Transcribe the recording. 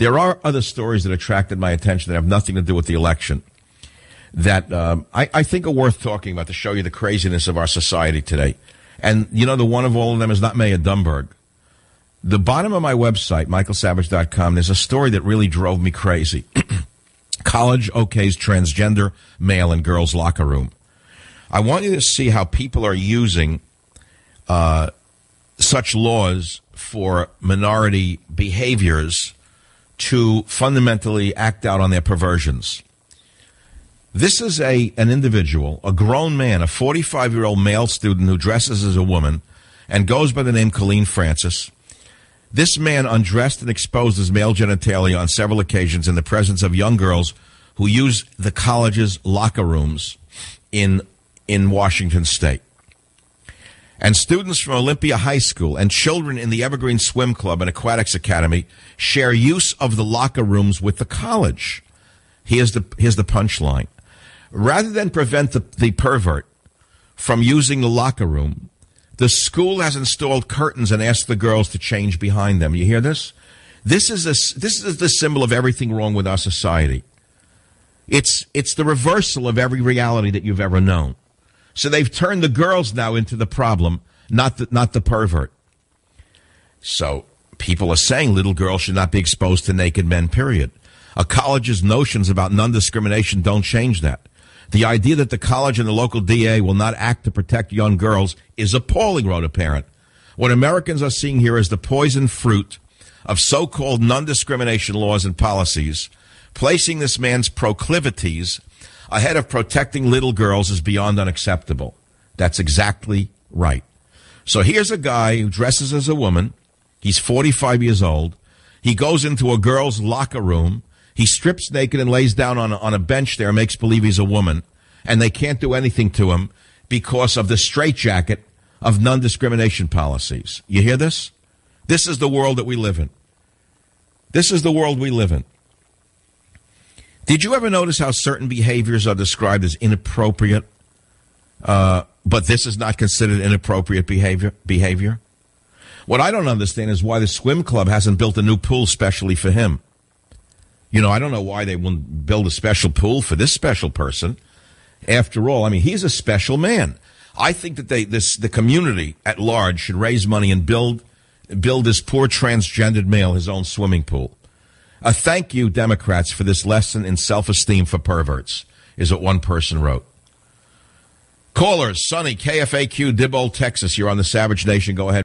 There are other stories that attracted my attention that have nothing to do with the election that I think are worth talking about to show you the craziness of our society today. And, you know, the one of all of them is not Mayor Dumberg. The bottom of my website, michaelsavage.com, there's a story that really drove me crazy. College okays transgender male and girls locker room. I want you to see how people are using such laws for minority behaviors to fundamentally act out on their perversions. This is an individual, a grown man, a 45-year-old male student who dresses as a woman and goes by the name Colleen Francis. This man undressed and exposed his male genitalia on several occasions in the presence of young girls who use the college's locker rooms in Washington State. And students from Olympia High School and children in the Evergreen Swim Club and Aquatics Academy share use of the locker rooms with the college. Here's the punchline. Rather than prevent the pervert from using the locker room, the school has installed curtains and asked the girls to change behind them. You hear this? This is the symbol of everything wrong with our society. It's the reversal of every reality that you've ever known. So they've turned the girls now into the problem, not the pervert. So people are saying little girls should not be exposed to naked men, period. A college's notions about non-discrimination don't change that. The idea that the college and the local DA will not act to protect young girls is appalling, wrote a parent. What Americans are seeing here is the poisoned fruit of so-called non-discrimination laws and policies. Placing this man's proclivities ahead of protecting little girls is beyond unacceptable. That's exactly right. So here's a guy who dresses as a woman. He's 45 years old. He goes into a girl's locker room. He strips naked and lays down on a bench there and makes believe he's a woman. And they can't do anything to him because of the straitjacket of non-discrimination policies. You hear this? This is the world that we live in. This is the world we live in. Did you ever notice how certain behaviors are described as inappropriate, but this is not considered inappropriate behavior? What I don't understand is why the swim club hasn't built a new pool specially for him. You know, I don't know why they wouldn't build a special pool for this special person. After all, I mean, he's a special man. I think that the community at large should raise money and build this poor transgendered male his own swimming pool. Thank you, Democrats, for this lesson in self-esteem for perverts, is what one person wrote. Callers, Sonny, KFAQ, Diboll, Texas. You're on the Savage Nation. Go ahead.